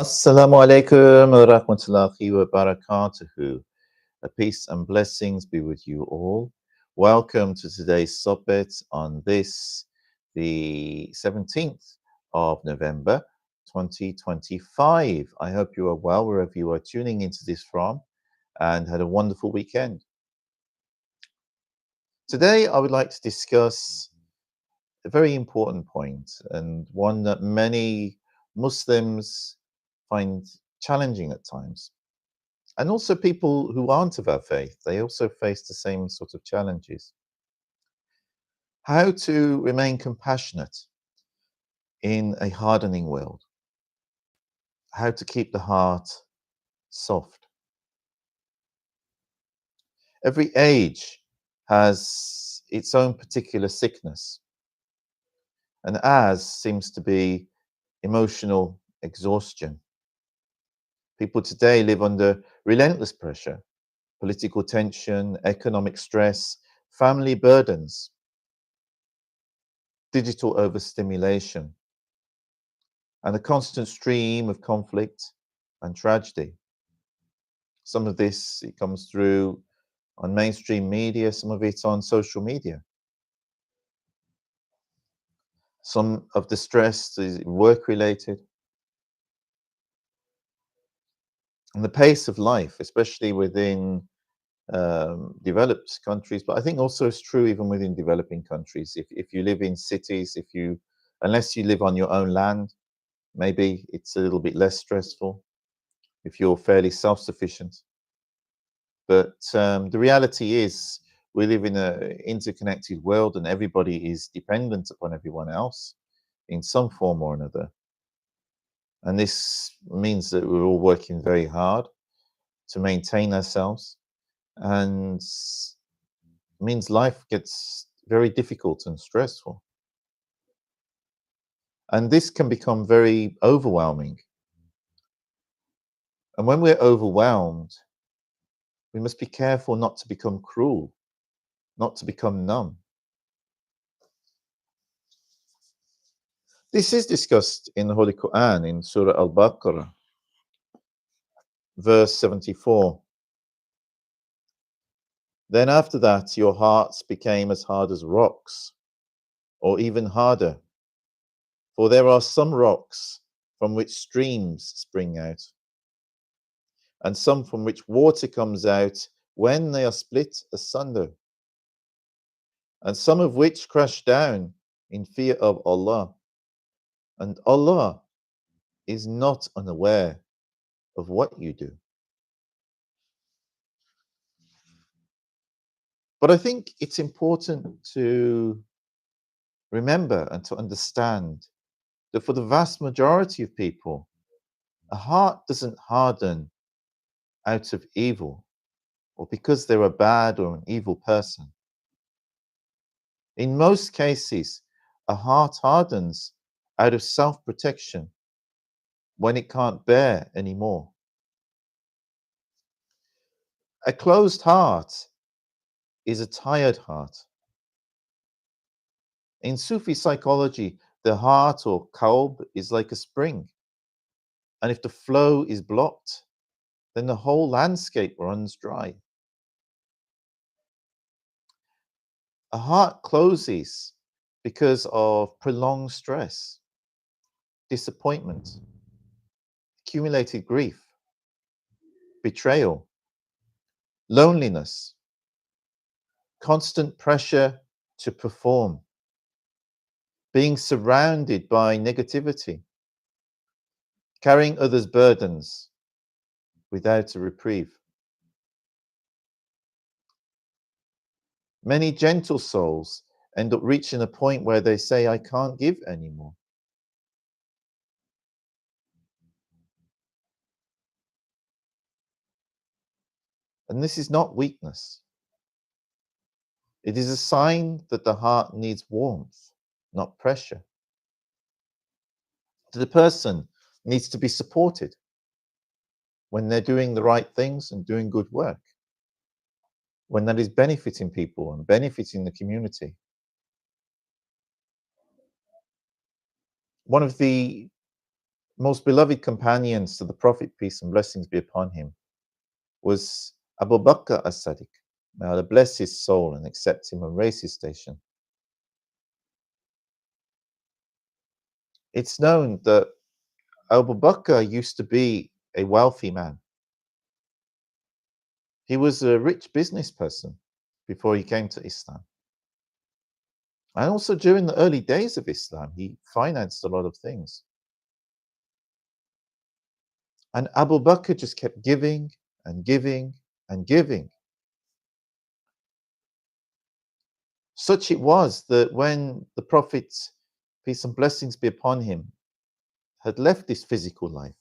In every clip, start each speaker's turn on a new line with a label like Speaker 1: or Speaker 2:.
Speaker 1: Assalamu alaikum wa rahmatullahi wa barakatuhu. Peace and blessings be with you all. Welcome to today's Sohbet on this, the 17th of November 2025. I hope you are well wherever you are tuning into this from and had a wonderful weekend. Today, I would like to discuss a very important point and one that many Muslims find challenging at times. And also, people who aren't of our faith, they also face the same sort of challenges. How to remain compassionate in a hardening world, how to keep the heart soft. Every age has its own particular sickness, and ours seems to be emotional exhaustion. People today live under relentless pressure, political tension, economic stress, family burdens, digital overstimulation, and a constant stream of conflict and tragedy. Some of this it comes through on mainstream media, some of it on social media. Some of the stress is work related. And the pace of life, especially within developed countries, but I think also it's true even within developing countries. If you live in cities, unless you live on your own land, maybe it's a little bit less stressful if you're fairly self-sufficient. But the reality is, we live in an interconnected world, and everybody is dependent upon everyone else in some form or another. And this means that we're all working very hard to maintain ourselves, and means life gets very difficult and stressful. And this can become very overwhelming. And when we're overwhelmed, we must be careful not to become cruel, not to become numb. This is discussed in the Holy Quran in Surah Al-Baqarah, verse 74. Then after that, your hearts became as hard as rocks, or even harder. For there are some rocks from which streams spring out, and some from which water comes out when they are split asunder, and some of which crash down in fear of Allah. And Allah is not unaware of what you do. But I think it's important to remember and to understand that for the vast majority of people, a heart doesn't harden out of evil or because they're a bad or an evil person. In most cases, a heart hardens out of self protection when it can't bear anymore. A closed heart is a tired heart. In Sufi psychology, the heart or qalb is like a spring. And if the flow is blocked, then the whole landscape runs dry. A heart closes because of prolonged stress, disappointment, accumulated grief, betrayal, loneliness, constant pressure to perform, being surrounded by negativity, carrying others' burdens without a reprieve. Many gentle souls end up reaching a point where they say, I can't give anymore. And this is not weakness. It is a sign that the heart needs warmth, not pressure. That the person needs to be supported when they're doing the right things and doing good work, when that is benefiting people and benefiting the community. One of the most beloved companions to the Prophet, peace and blessings be upon him, was Abu Bakr as-Sadiq. May Allah bless his soul and accept him and raise his station. It's known that Abu Bakr used to be a wealthy man. He was a rich business person before he came to Islam. And also during the early days of Islam, he financed a lot of things. And Abu Bakr just kept giving and giving and giving. Such it was that when the Prophet, peace and blessings be upon him, had left this physical life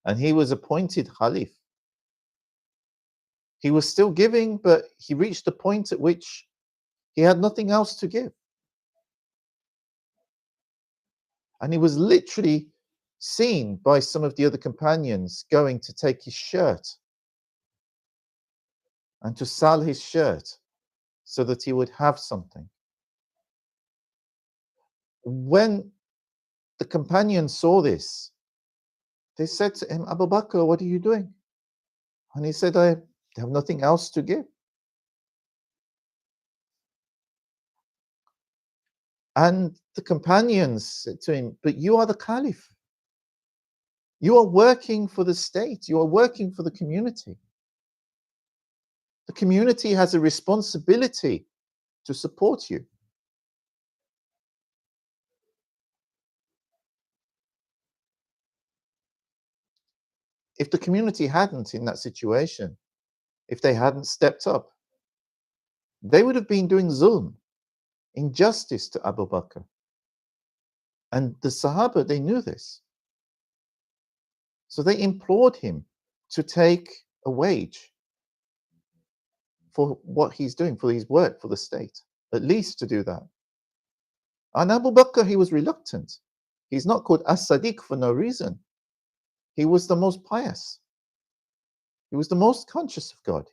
Speaker 1: and he was appointed Khalif, he was still giving, but he reached a point at which he had nothing else to give. And he was literally seen by some of the other companions going to take his shirt and to sell his shirt so that he would have something. When the companions saw this, they said to him, Abu Bakr, what are you doing? And he said, I have nothing else to give. And the companions said to him, but you are the Caliph. You are working for the state. You are working for the community. The community has a responsibility to support you. If the community hadn't in that situation, if they hadn't stepped up, they would have been doing zulm, injustice to Abu Bakr. And the Sahaba, they knew this. So they implored him to take a wage for what he's doing, for his work for the state, at least to do that. And Abu Bakr, he was reluctant. He's not called As-Sadiq for no reason. He was the most pious. He was the most conscious of God.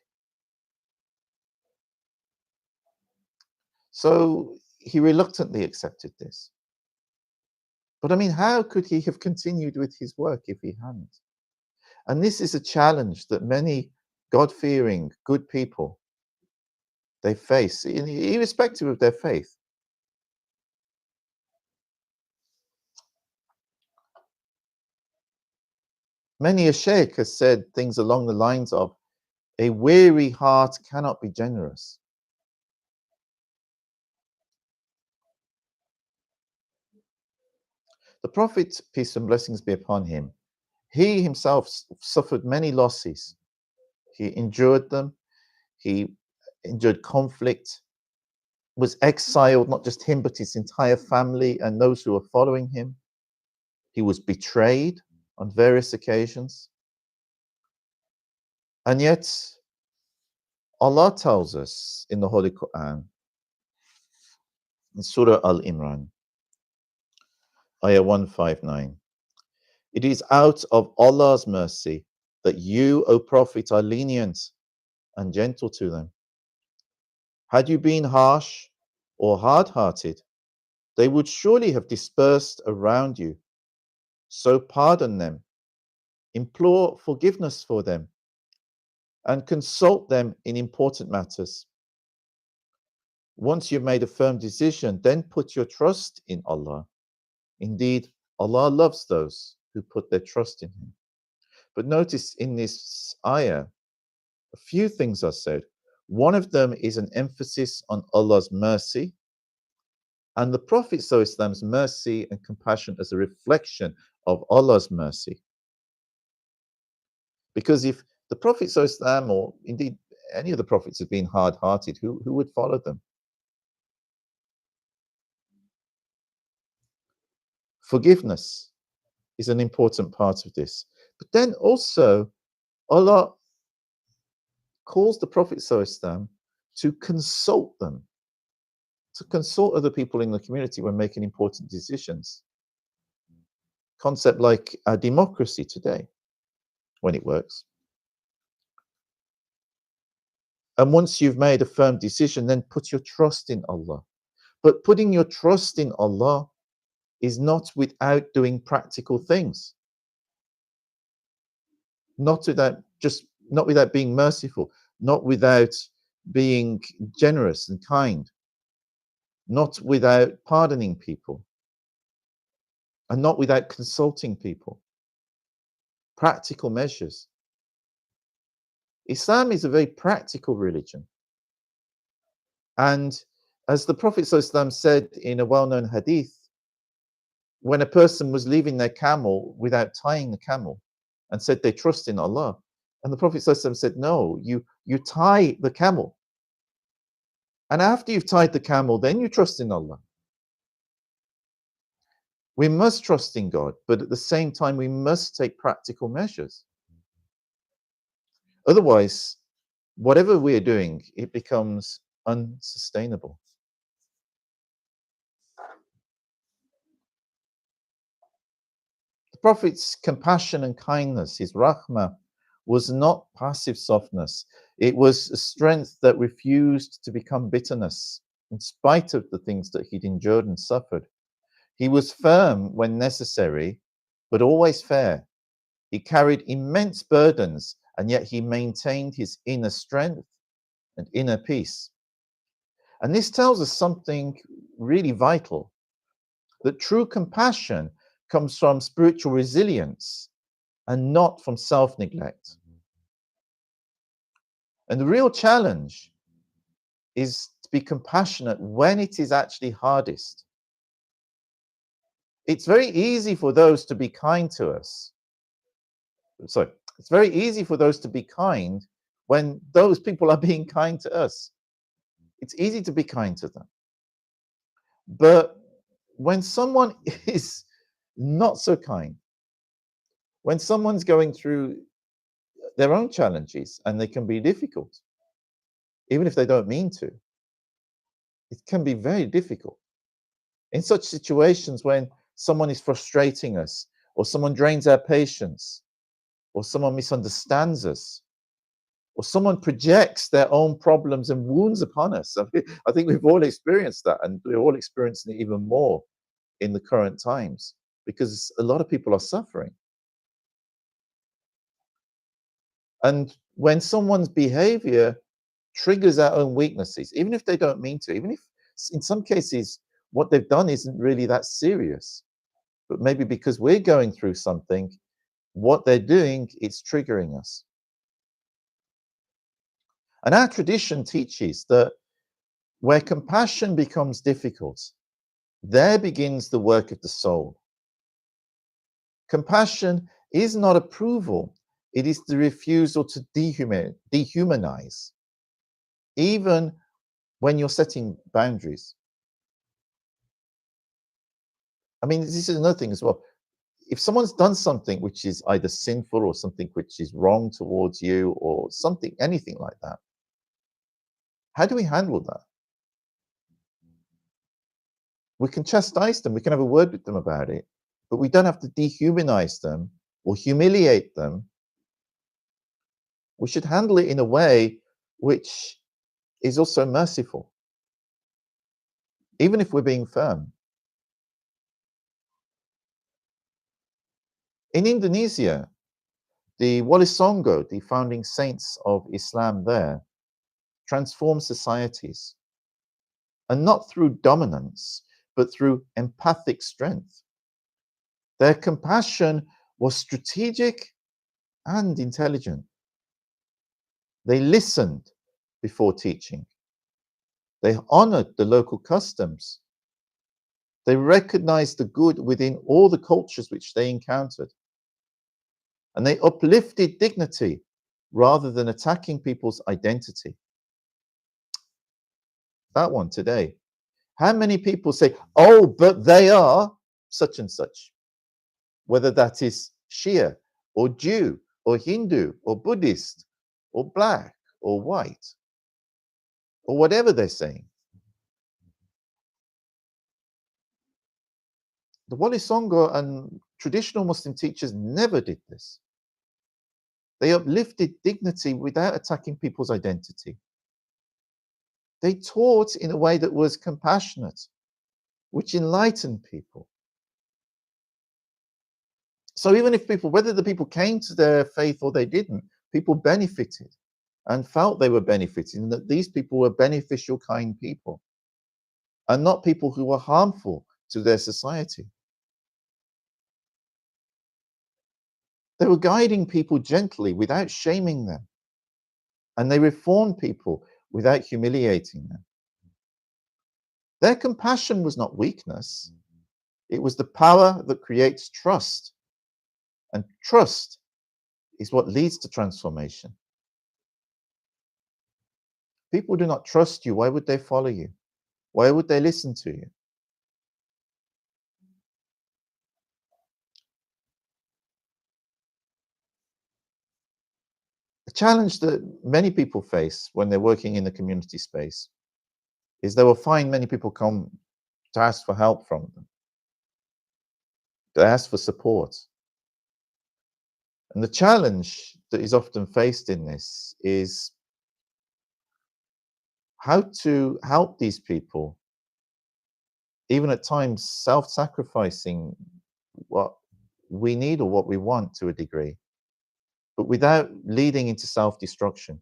Speaker 1: So he reluctantly accepted this. But I mean, how could he have continued with his work if he hadn't? And this is a challenge that many God-fearing, good people, they face, irrespective of their faith. Many a sheikh has said things along the lines of, a weary heart cannot be generous. The Prophet, peace and blessings be upon him, he himself suffered many losses. He endured them. He endured conflict, was exiled, not just him, but his entire family and those who were following him. He was betrayed on various occasions. And yet, Allah tells us in the Holy Quran, in Surah Al-Imran, Ayah 159, it is out of Allah's mercy that you, O Prophet, are lenient and gentle to them. Had you been harsh or hard-hearted, they would surely have dispersed around you. So pardon them, implore forgiveness for them, and consult them in important matters. Once you've made a firm decision, then put your trust in Allah. Indeed, Allah loves those who put their trust in Him. But notice in this ayah, a few things are said. One of them is an emphasis on Allah's mercy and the Prophet Islam's mercy and compassion as a reflection of Allah's mercy. Because if the Prophet Islam, or indeed any of the prophets, had been hard-hearted, who would follow them? Forgiveness is an important part of this. But then also, Allah calls the Prophet Islam to consult them, to consult other people in the community when making important decisions. Concept like a democracy today, when it works. And once you've made a firm decision, then put your trust in Allah. But putting your trust in Allah is not without doing practical things, not without being merciful, not without being generous and kind, not without pardoning people, and not without consulting people. Practical measures. Islam is a very practical religion. And as the Prophet ﷺ said in a well-known hadith, when a person was leaving their camel without tying the camel and said they trust in Allah, and the Prophet ﷺ said, no, you tie the camel. And after you've tied the camel, then you trust in Allah. We must trust in God, but at the same time, we must take practical measures. Otherwise, whatever we are doing, it becomes unsustainable. The Prophet's compassion and kindness, his rahmah, was not passive softness. It was a strength that refused to become bitterness, in spite of the things that he'd endured and suffered. He was firm when necessary, but always fair. He carried immense burdens, and yet he maintained his inner strength and inner peace. And this tells us something really vital, that true compassion comes from spiritual resilience and not from self-neglect. And the real challenge is to be compassionate when it is actually hardest. It's very easy for those to be kind to us. Sorry, it's very easy for those to be kind when those people are being kind to us. It's easy to be kind to them. But when someone is not so kind, when someone's going through their own challenges, and they can be difficult, even if they don't mean to, it can be very difficult. In such situations, when someone is frustrating us, or someone drains our patience, or someone misunderstands us, or someone projects their own problems and wounds upon us. I think we've all experienced that, and we're all experiencing it even more in the current times, because a lot of people are suffering. And when someone's behavior triggers our own weaknesses, even if they don't mean to, even if in some cases what they've done isn't really that serious, but maybe because we're going through something, what they're doing is triggering us. And our tradition teaches that where compassion becomes difficult, there begins the work of the soul. Compassion is not approval, it is the refusal to dehumanize, even when you're setting boundaries. I mean, this is another thing as well. If someone's done something which is either sinful or something which is wrong towards you or something, anything like that, how do we handle that? We can chastise them, we can have a word with them about it, but we don't have to dehumanize them or humiliate them. We should handle it in a way which is also merciful, even if we're being firm. In Indonesia, the Wali Songo, the founding saints of Islam there, transformed societies, and not through dominance, but through empathic strength. Their compassion was strategic and intelligent. They listened before teaching. They honored the local customs. They recognized the good within all the cultures which they encountered. And they uplifted dignity rather than attacking people's identity. That one today. How many people say, oh, but they are such and such, whether that is Shia or Jew or Hindu or Buddhist or black or white or whatever they're saying. The Wali Songo and traditional Muslim teachers never did this. They uplifted dignity without attacking people's identity. They taught in a way that was compassionate, which enlightened people. So even if people, whether the people came to their faith or they didn't, people benefited and felt they were benefiting, and that these people were beneficial, kind people, and not people who were harmful to their society. They were guiding people gently without shaming them, and they reformed people without humiliating them. Their compassion was not weakness, it was the power that creates trust, and trust is what leads to transformation. People do not trust you. Why would they follow you? Why would they listen to you? The challenge that many people face when they're working in the community space is they will find many people come to ask for help from them, to ask for support. And the challenge that is often faced in this is how to help these people, even at times self-sacrificing what we need or what we want to a degree, but without leading into self-destruction.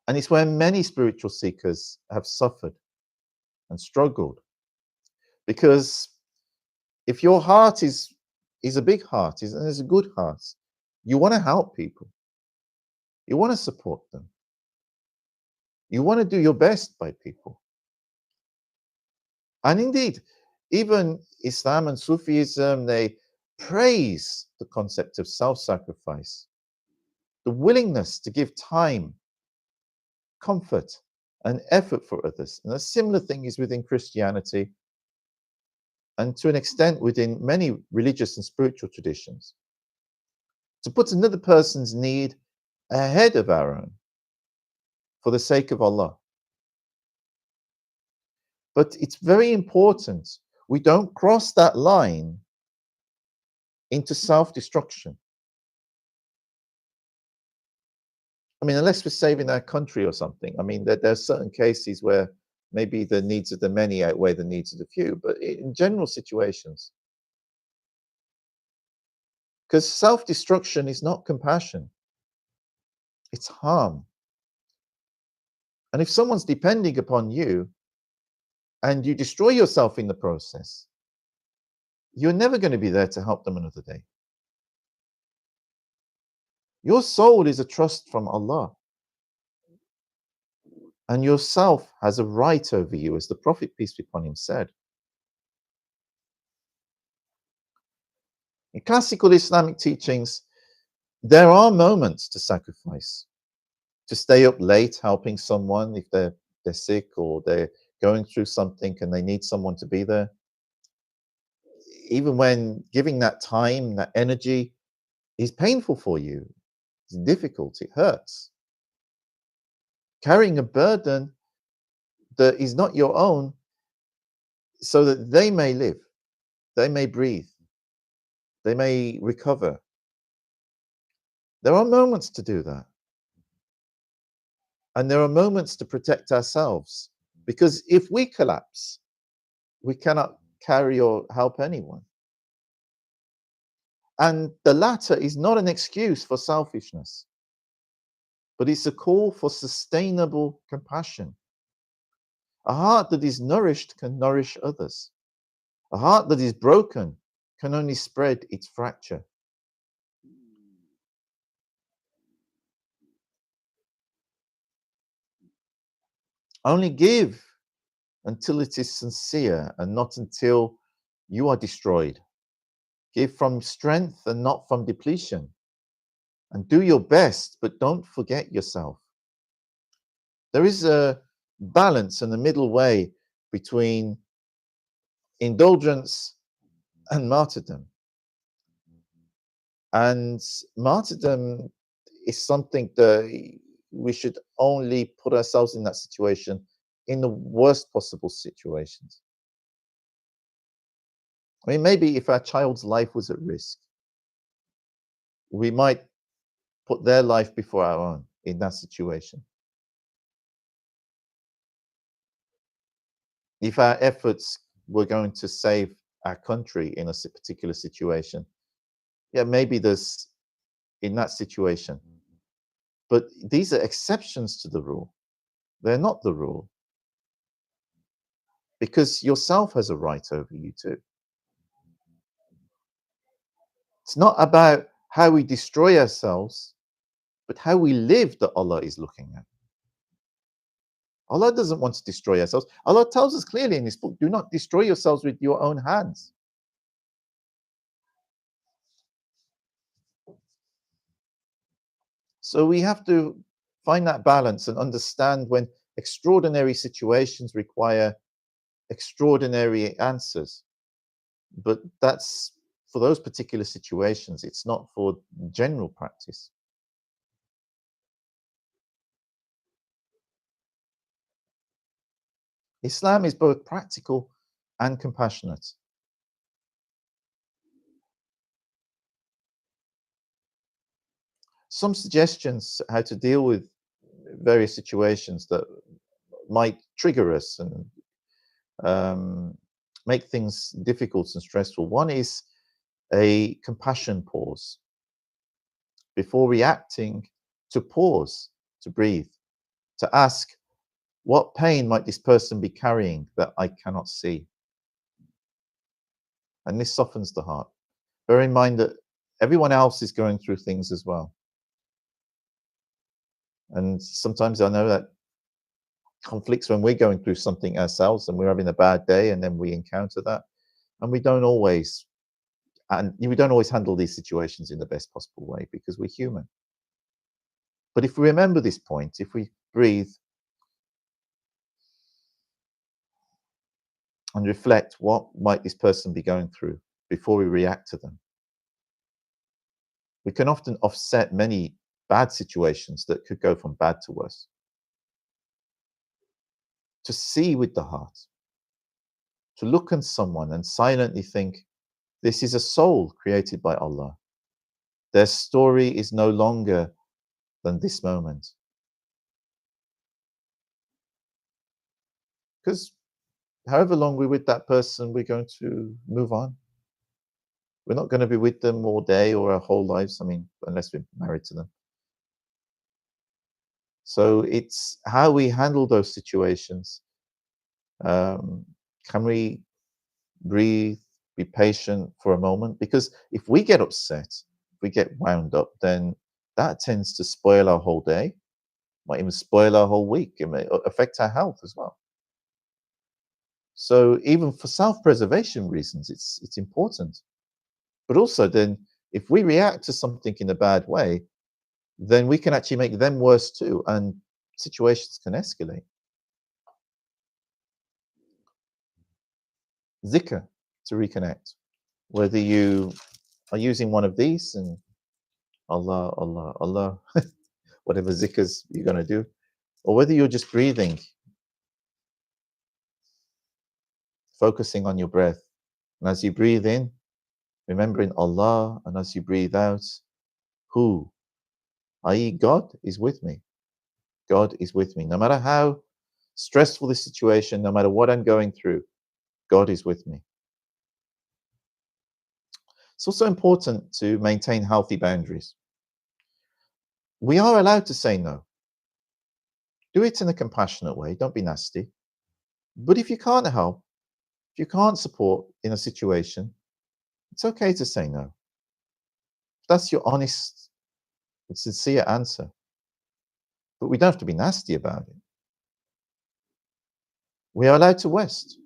Speaker 1: And it's where many spiritual seekers have suffered and struggled. Because if your heart is a big heart, and is a good heart, you want to help people. You want to support them. You want to do your best by people. And indeed, even Islam and Sufism, they praise the concept of self-sacrifice, the willingness to give time, comfort, and effort for others. And a similar thing is within Christianity, and to an extent within many religious and spiritual traditions. To put another person's need ahead of our own for the sake of Allah. But it's very important we don't cross that line into self-destruction. I mean, unless we're saving our country or something. I mean, there are certain cases where maybe the needs of the many outweigh the needs of the few, but in general situations. Because self-destruction is not compassion, it's harm. And if someone's depending upon you and you destroy yourself in the process, you're never going to be there to help them another day. Your soul is a trust from Allah. And yourself has a right over you, as the Prophet, peace be upon him, said. In classical Islamic teachings, there are moments to sacrifice, to stay up late helping someone if they're sick or they're going through something and they need someone to be there. Even when giving that time, that energy is painful for you, it's difficult, it hurts. Carrying a burden that is not your own so that they may live, they may breathe, they may recover. There are moments to do that. And there are moments to protect ourselves. Because if we collapse, we cannot carry or help anyone. And the latter is not an excuse for selfishness, but it's a call for sustainable compassion. A heart that is nourished can nourish others. A heart that is broken can only spread its fracture. Only give until it is sincere and not until you are destroyed. Give from strength and not from depletion. And do your best, but don't forget yourself. There is a balance and a middle way between indulgence and martyrdom. And martyrdom is something that we should only put ourselves in that situation in the worst possible situations. I mean, maybe if our child's life was at risk, we might put their life before our own in that situation. If our efforts were going to save our country in a particular situation. Yeah, maybe there's in that situation, but these are exceptions to the rule. They're not the rule because yourself has a right over you too. It's not about how we destroy ourselves, but how we live that Allah is looking at. Allah doesn't want to destroy ourselves. Allah tells us clearly in this book, do not destroy yourselves with your own hands. So we have to find that balance and understand when extraordinary situations require extraordinary answers. But that's for those particular situations, it's not for general practice. Islam is both practical and compassionate. Some suggestions how to deal with various situations that might trigger us and make things difficult and stressful. One is a compassion pause. Before reacting, to pause, to breathe, to ask, what pain might this person be carrying that I cannot see? And this softens the heart. Bear in mind that everyone else is going through things as well. And sometimes I know that conflicts when we're going through something ourselves and we're having a bad day and then we encounter that. And we don't always handle these situations in the best possible way because we're human. But if we remember this point, if we breathe and reflect what might this person be going through before we react to them, we can often offset many bad situations that could go from bad to worse. To see with the heart, to look at someone and silently think, this is a soul created by Allah. Their story is no longer than this moment. Because however long we're with that person, we're going to move on. We're not going to be with them all day or our whole lives. I mean, unless we're married to them. So it's how we handle those situations. Can we breathe, be patient for a moment? Because if we get upset, if we get wound up, then that tends to spoil our whole day, might even spoil our whole week. It may affect our health as well. So even for self-preservation reasons, it's important. But also then, if we react to something in a bad way, then we can actually make them worse too, and situations can escalate. Zikr, to reconnect. Whether you are using one of these and Allah, Allah, Allah, whatever zikrs you're going to do, or whether you're just breathing, focusing on your breath. And as you breathe in, remembering Allah, and as you breathe out, who? i.e., God is with me. God is with me. No matter how stressful the situation, no matter what I'm going through, God is with me. It's also important to maintain healthy boundaries. We are allowed to say no. Do it in a compassionate way. Don't be nasty. But if you can't help, if you can't support in a situation, it's okay to say no. That's your honest and sincere answer. But we don't have to be nasty about it. We are allowed to rest.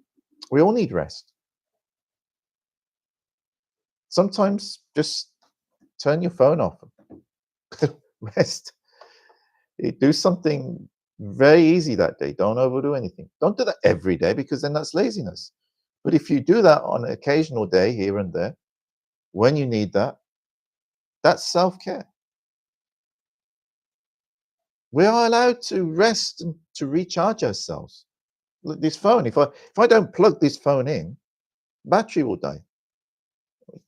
Speaker 1: We all need rest. Sometimes just turn your phone off. Rest. Do something very easy that day. Don't overdo anything. Don't do that every day because then that's laziness. But if you do that on an occasional day here and there, when you need that, that's self-care. We are allowed to rest and to recharge ourselves. Look, this phone, if I don't plug this phone in, battery will die.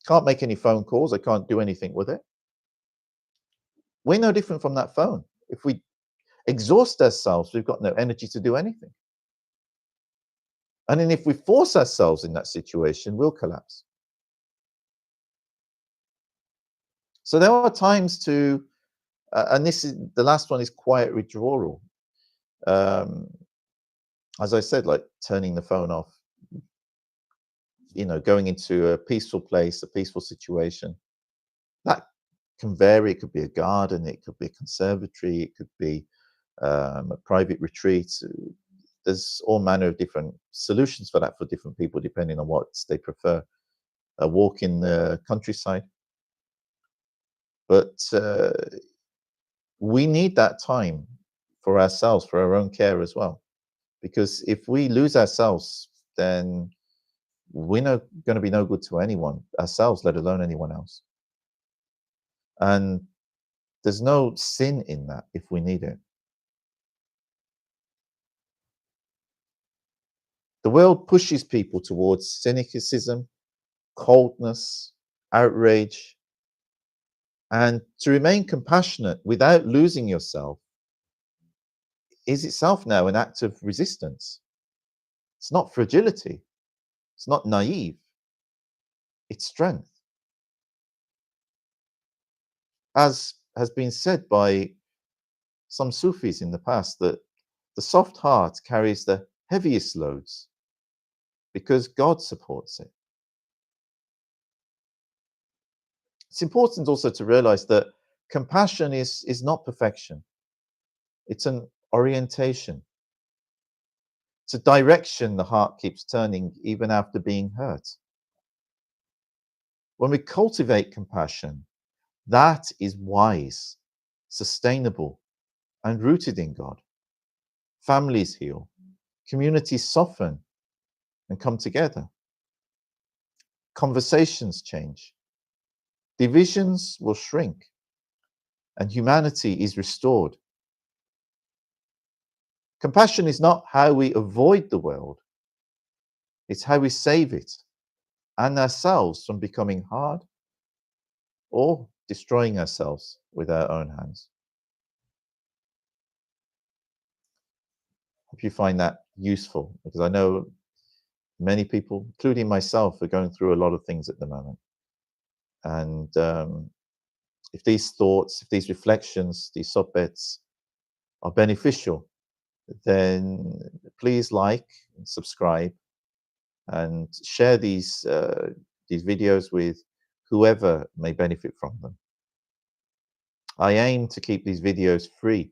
Speaker 1: Can't make any phone calls. I can't do anything with it. We're no different from that phone. If we exhaust ourselves, we've got no energy to do anything. And then if we force ourselves in that situation, we'll collapse. So there are times to, and this is the last one, is quiet withdrawal. Um, as I said, like turning the phone off, going into a peaceful place, a peaceful situation. That can vary. It could be a garden, it could be a conservatory, it could be a private retreat. There's all manner of different solutions for that for different people, depending on what they prefer. A walk in the countryside. But we need that time for ourselves, for our own care as well. Because if we lose ourselves, then we're not going to be no good to anyone, ourselves, let alone anyone else. And there's no sin in that if we need it. The world pushes people towards cynicism, coldness, outrage, and to remain compassionate without losing yourself is itself now an act of resistance. It's not fragility. It's not naive. It's strength. As has been said by some Sufis in the past, that the soft heart carries the heaviest loads because God supports it. It's important also to realize that compassion is not perfection. It's an orientation. It's a direction the heart keeps turning even after being hurt. When we cultivate compassion, that is wise, sustainable, and rooted in God. Families heal, communities soften and come together. Conversations change, divisions will shrink, and humanity is restored. Compassion is not how we avoid the world, it's how we save it and ourselves from becoming hard or destroying ourselves with our own hands. Hope you find that useful, because I know many people, including myself, are going through a lot of things at the moment. And if these thoughts, if these reflections, these sohbets are beneficial, then please like and subscribe and share these videos with whoever may benefit from them. I aim to keep these videos free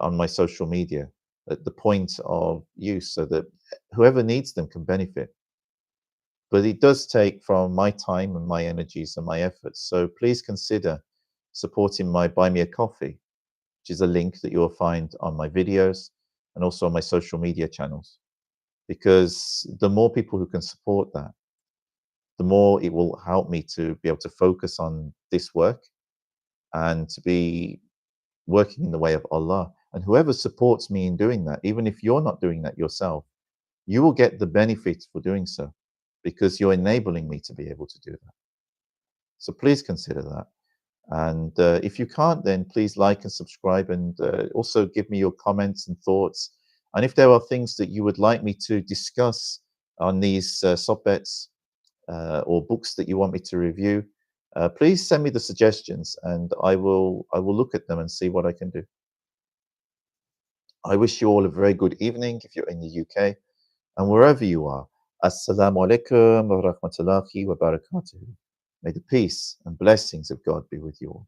Speaker 1: on my social media at the point of use so that whoever needs them can benefit. But it does take from my time and my energies and my efforts. So please consider supporting my Buy Me a Coffee, which is a link that you'll find on my videos and also on my social media channels. Because the more people who can support that, the more it will help me to be able to focus on this work and to be working in the way of Allah. And whoever supports me in doing that, even if you're not doing that yourself, you will get the benefit for doing so because you're enabling me to be able to do that. So please consider that. And if you can't, then please like and subscribe, and also give me your comments and thoughts. And if there are things that you would like me to discuss on these sohbets or books that you want me to review, please send me the suggestions, and I will look at them and see what I can do. I wish you all a very good evening if you're in the UK, and wherever you are. Assalamu alaikum wa rahmatullahi wa barakatuh. May the peace and blessings of God be with you all.